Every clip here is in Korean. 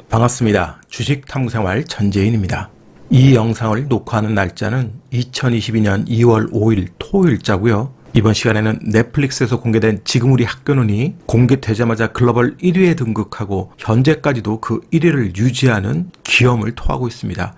반갑습니다. 주식탐구생활 전재인입니다. 이 영상을 녹화하는 날짜는 2022년 2월 5일 토요일자고요. 이번 시간에는 넷플릭스에서 공개된 지금 우리 학교는이 공개되자마자 글로벌 1위에 등극하고 현재까지도 그 1위를 유지하는 기염을 토하고 있습니다.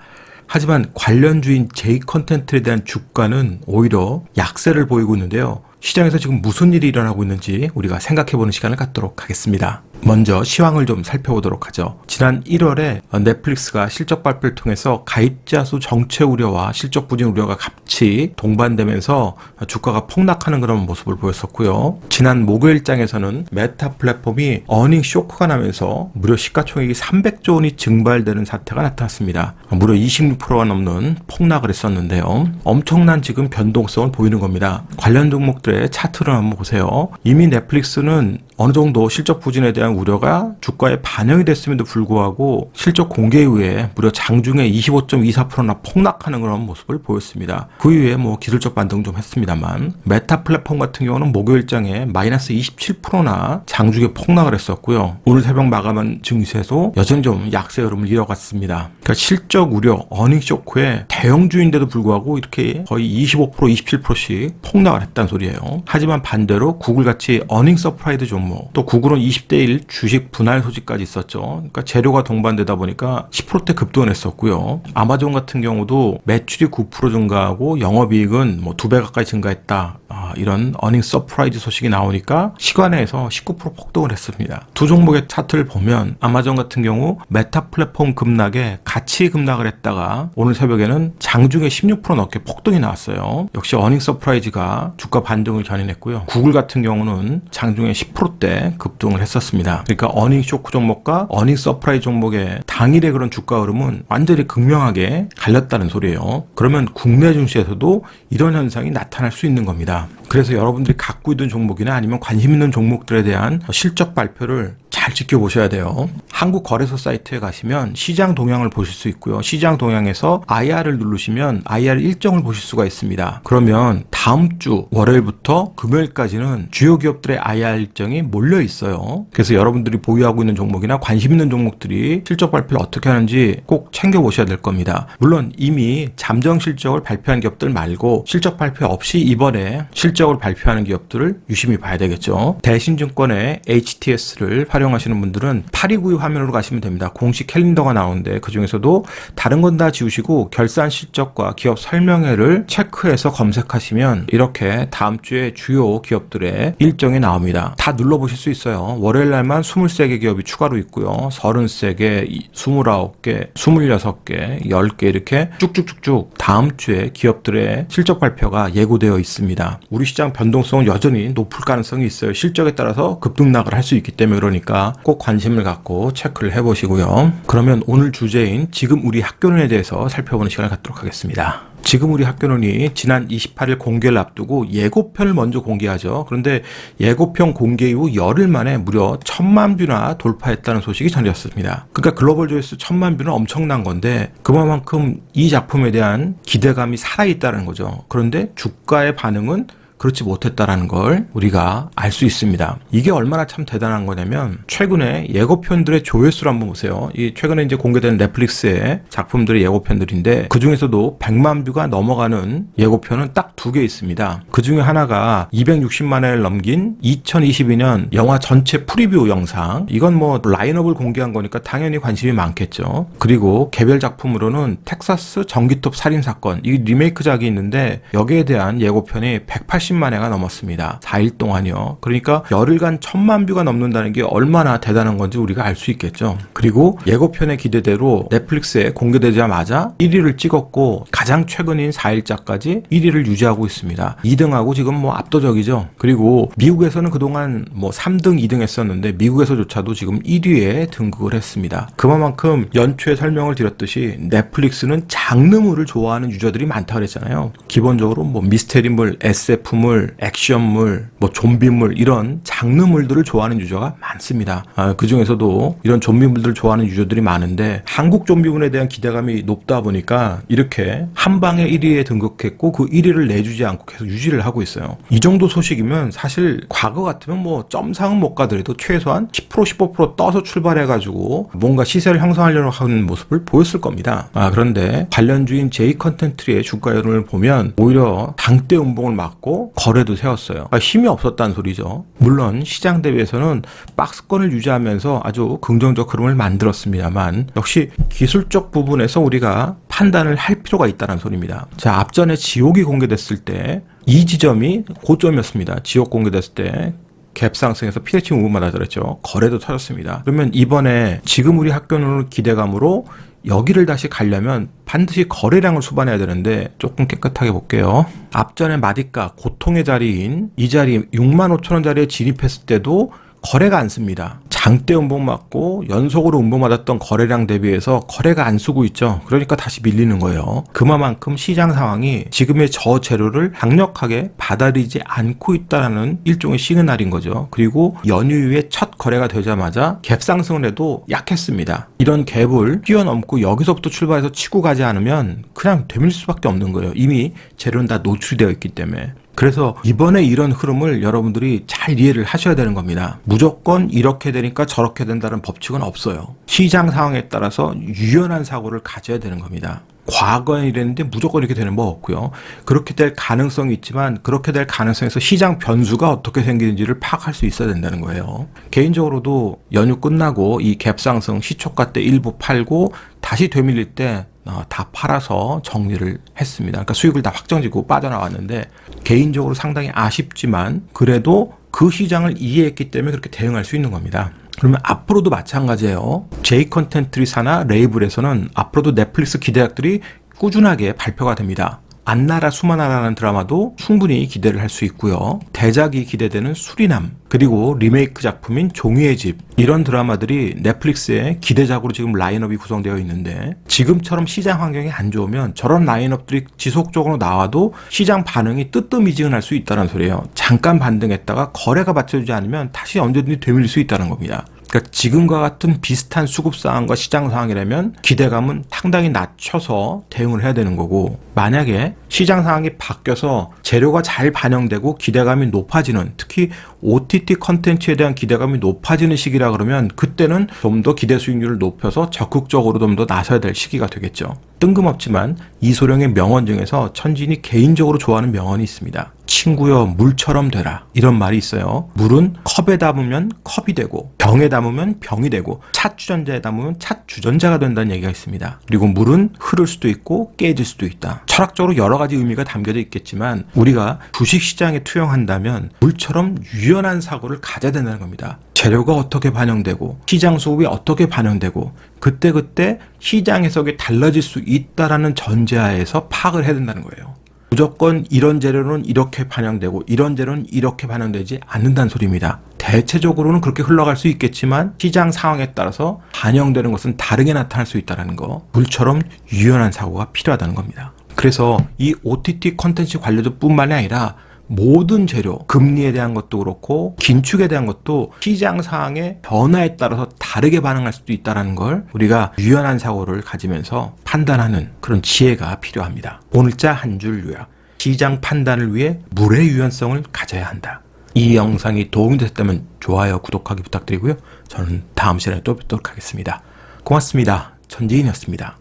하지만 관련주인 J컨텐츠에 대한 주가는 오히려 약세를 보이고 있는데요. 시장에서 지금 무슨 일이 일어나고 있는지 우리가 생각해보는 시간을 갖도록 하겠습니다. 먼저 시황을 좀 살펴보도록 하죠. 지난 1월에 넷플릭스가 실적 발표를 통해서 가입자 수 정체 우려와 실적 부진 우려가 같이 동반되면서 주가가 폭락하는 그런 모습을 보였었고요. 지난 목요일장에서는 메타 플랫폼이 어닝 쇼크가 나면서 무려 시가총액이 300조 원이 증발되는 사태가 나타났습니다. 무려 26%가 넘는 폭락을 했었는데요. 엄청난 지금 변동성을 보이는 겁니다. 관련 종목들의 차트를 한번 보세요. 이미 넷플릭스는 어느 정도 실적 부진에 대한 우려가 주가에 반영이 됐음에도 불구하고 실적 공개 이후에 무려 장중에 25.24%나 폭락하는 그런 모습을 보였습니다. 그 이후에 기술적 반등 좀 했습니다만 메타 플랫폼 같은 경우는 목요일장에 마이너스 27%나 장중에 폭락을 했었고요. 오늘 새벽 마감한 증시에서 여전히 좀 약세 흐름을 이어갔습니다. 그러니까 실적 우려, 어닝 쇼크에 대형주인데도 불구하고 이렇게 거의 25%, 27%씩 폭락을 했다는 소리예요. 하지만 반대로 구글같이 어닝 서프라이즈 종목, 또 구글은 20대 1 주식 분할 소식까지 있었죠. 그러니까 재료가 동반되다 보니까 10%대 급등을 했었고요. 아마존 같은 경우도 매출이 9% 증가하고 영업이익은 2배 가까이 증가했다. 이런 어닝 서프라이즈 소식이 나오니까 시간에서 19% 폭등을 했습니다. 두 종목의 차트를 보면 아마존 같은 경우 메타 플랫폼 급락에 같이 급락을 했다가 오늘 새벽에는 장중에 16% 넘게 폭등이 나왔어요. 역시 어닝 서프라이즈가 주가 반등을 견인했고요. 구글 같은 경우는 장중에 10%대 급등을 했었습니다. 그러니까 어닝 쇼크 종목과 어닝 서프라이즈 종목의 당일의 그런 주가 흐름은 완전히 극명하게 갈렸다는 소리예요. 그러면 국내 증시에서도 이런 현상이 나타날 수 있는 겁니다. 그래서 여러분들이 갖고 있는 종목이나 아니면 관심 있는 종목들에 대한 실적 발표를 잘 지켜보셔야 돼요. 한국거래소 사이트에 가시면 시장 동향을 보실 수 있고요. 시장 동향에서 IR을 누르시면 IR 일정을 보실 수가 있습니다. 그러면 다음 주 월요일부터 금요일까지는 주요 기업들의 IR 일정이 몰려 있어요. 그래서 여러분들이 보유하고 있는 종목이나 관심 있는 종목들이 실적 발표를 어떻게 하는지 꼭 챙겨보셔야 될 겁니다. 물론 이미 잠정 실적을 발표한 기업들 말고 실적 발표 없이 이번에 실적을 발표하는 기업들을 유심히 봐야 되겠죠. 대신증권의 HTS를 활용하시는 분들은 8292 화면으로 가시면 됩니다. 공식 캘린더가 나오는데 그 중에서도 다른 건 다 지우시고 결산 실적과 기업 설명회를 체크해서 검색하시면 이렇게 다음 주에 주요 기업들의 일정이 나옵니다. 다 눌러보실 수 있어요. 월요일 날만 23개 기업이 추가로 있고요. 33개, 29개, 26개, 10개 이렇게 쭉쭉쭉쭉 다음 주에 기업들의 실적 발표가 예고되어 있습니다. 우리 시장 변동성은 여전히 높을 가능성이 있어요. 실적에 따라서 급등락을 할 수 있기 때문에 그러니까 꼭 관심을 갖고 체크를 해보시고요. 그러면 오늘 주제인 지금 우리 학교론에 대해서 살펴보는 시간을 갖도록 하겠습니다. 지금 우리 학교론이 지난 28일 공개를 앞두고 예고편을 먼저 공개하죠. 그런데 예고편 공개 이후 열흘 만에 무려 1000만 뷰나 돌파했다는 소식이 전해졌습니다. 그러니까 글로벌 조회수 1000만 뷰는 엄청난 건데 그만큼 이 작품에 대한 기대감이 살아있다는 거죠. 그런데 주가의 반응은 그렇지 못했다라는 걸 우리가 알 수 있습니다. 이게 얼마나 참 대단한 거냐면 최근에 예고편들의 조회수를 한번 보세요. 이 최근에 이제 공개된 넷플릭스의 작품들의 예고편들인데 그 중에서도 100만 뷰가 넘어가는 예고편은 딱 2개 있습니다. 그 중에 하나가 260만 회를 넘긴 2022년 영화 전체 프리뷰 영상. 이건 라인업을 공개한 거니까 당연히 관심이 많겠죠. 그리고 개별 작품으로는 텍사스 전기톱 살인 사건. 이 리메이크작이 있는데 여기에 대한 예고편이 180만 회가 넘었습니다. 4일 동안이요. 그러니까 열흘간 1000만 뷰가 넘는다는 게 얼마나 대단한 건지 우리가 알 수 있겠죠. 그리고 예고편의 기대대로 넷플릭스에 공개되자마자 1위를 찍었고 가장 최근인 4일자까지 1위를 유지하고 있습니다. 2등하고 지금 압도적이죠. 그리고 미국에서는 그동안 3등, 2등 했었는데 미국에서조차도 지금 1위에 등극을 했습니다. 그만큼 연초에 설명을 드렸듯이 넷플릭스는 장르물을 좋아하는 유저들이 많다고 그랬잖아요. 기본적으로 미스테리물, SF물 SF물, 액션물, 뭐 좀비물 이런 장르물들을 좋아하는 유저가 많습니다. 그 중에서도 이런 좀비물들을 좋아하는 유저들이 많은데 한국 좀비물에 대한 기대감이 높다 보니까 이렇게 한 방에 1위에 등극했고 그 1위를 내주지 않고 계속 유지를 하고 있어요. 이 정도 소식이면 사실 과거 같으면 뭐 점상은 못 가더라도 최소한 10% 15% 떠서 출발해가지고 뭔가 시세를 형성하려고 하는 모습을 보였을 겁니다. 그런데 관련주인 J컨텐트리의 주가 흐름을 보면 오히려 당대 운봉을 맞고 거래도 세웠어요. 힘이 없었다는 소리죠. 물론 시장 대비해서는 박스권을 유지하면서 아주 긍정적 흐름을 만들었습니다만 역시 기술적 부분에서 우리가 판단을 할 필요가 있다는 소리입니다. 자, 앞전에 지옥이 공개됐을 때 이 지점이 고점이었습니다. 지옥 공개됐을 때 갭 상승해서 피레치 무브만 하더랬죠. 거래도 터졌습니다. 그러면 이번에 지금 우리 학교는 기대감으로 여기를 다시 가려면 반드시 거래량을 수반해야 되는데 조금 깨끗하게 볼게요. 앞전에 마디가 고통의 자리인 이 자리 65,000원짜리에 진입했을 때도 거래가 안 씁니다. 장대 운봉 맞고 연속으로 운봉 맞았던 거래량 대비해서 거래가 안 쓰고 있죠. 그러니까 다시 밀리는 거예요. 그만큼 시장 상황이 지금의 저 재료를 강력하게 받아들이지 않고 있다는 일종의 시그널인 거죠. 그리고 연휴 이후에 첫 거래가 되자마자 갭 상승을 해도 약했습니다. 이런 갭을 뛰어넘고 여기서부터 출발해서 치고 가지 않으면 그냥 되밀 수밖에 없는 거예요. 이미 재료는 다 노출이 되어 있기 때문에. 그래서 이번에 이런 흐름을 여러분들이 잘 이해를 하셔야 되는 겁니다. 무조건 이렇게 되니까 저렇게 된다는 법칙은 없어요. 시장 상황에 따라서 유연한 사고를 가져야 되는 겁니다. 과거엔 이랬는데 무조건 이렇게 되는 법 없고요. 그렇게 될 가능성이 있지만 그렇게 될 가능성에서 시장 변수가 어떻게 생기는지를 파악할 수 있어야 된다는 거예요. 개인적으로도 연휴 끝나고 이 갭 상승 시초가 때 일부 팔고 다시 되밀릴 때 다 팔아서 정리를 했습니다. 그러니까 수익을 다 확정지고 빠져나왔는데 개인적으로 상당히 아쉽지만 그래도 그 시장을 이해했기 때문에 그렇게 대응할 수 있는 겁니다. 그러면 앞으로도 마찬가지예요. J컨텐트리사나 레이블에서는 앞으로도 넷플릭스 기대작들이 꾸준하게 발표가 됩니다. 안나라 수마나라는 드라마도 충분히 기대를 할 수 있고요. 대작이 기대되는 수리남, 그리고 리메이크 작품인 종이의 집, 이런 드라마들이 넷플릭스의 기대작으로 지금 라인업이 구성되어 있는데 지금처럼 시장 환경이 안 좋으면 저런 라인업들이 지속적으로 나와도 시장 반응이 뜨뜻미지근할 수 있다는 소리예요. 잠깐 반등했다가 거래가 받쳐주지 않으면 다시 언제든지 되밀릴 수 있다는 겁니다. 그러니까 지금과 같은 비슷한 수급 상황과 시장 상황이라면 기대감은 상당히 낮춰서 대응을 해야 되는 거고, 만약에 시장 상황이 바뀌어서 재료가 잘 반영되고 기대감이 높아지는, 특히 OTT 컨텐츠에 대한 기대감이 높아지는 시기라 그러면 그때는 좀 더 기대 수익률을 높여서 적극적으로 좀 더 나서야 될 시기가 되겠죠. 뜬금없지만 이소룡의 명언 중에서 천진이 개인적으로 좋아하는 명언이 있습니다. 친구여 물처럼 되라, 이런 말이 있어요. 물은 컵에 담으면 컵이 되고 병에 담으면 병이 되고 찻주전자에 담으면 찻주전자가 된다는 얘기가 있습니다. 그리고 물은 흐를 수도 있고 깨질 수도 있다. 철학적으로 여러 가지 의미가 담겨져 있겠지만 우리가 주식시장에 투영한다면 물처럼 유연한 사고를 가져야 된다는 겁니다. 재료가 어떻게 반영되고 시장 수급이 어떻게 반영되고 그때그때 시장 해석이 달라질 수 있다라는 전제하에서 파악을 해야 된다는 거예요. 무조건 이런 재료는 이렇게 반영되고 이런 재료는 이렇게 반영되지 않는다는 소리입니다. 대체적으로는 그렇게 흘러갈 수 있겠지만 시장 상황에 따라서 반영되는 것은 다르게 나타날 수 있다는 거, 물처럼 유연한 사고가 필요하다는 겁니다. 그래서 이 OTT 컨텐츠 관련주뿐만이 아니라 모든 재료, 금리에 대한 것도 그렇고 긴축에 대한 것도 시장 상황의 변화에 따라서 다르게 반응할 수도 있다는 걸 우리가 유연한 사고를 가지면서 판단하는 그런 지혜가 필요합니다. 오늘자 한 줄 요약. 시장 판단을 위해 물의 유연성을 가져야 한다. 이 영상이 도움이 됐다면 좋아요, 구독하기 부탁드리고요. 저는 다음 시간에 또 뵙도록 하겠습니다. 고맙습니다. 전지인이었습니다.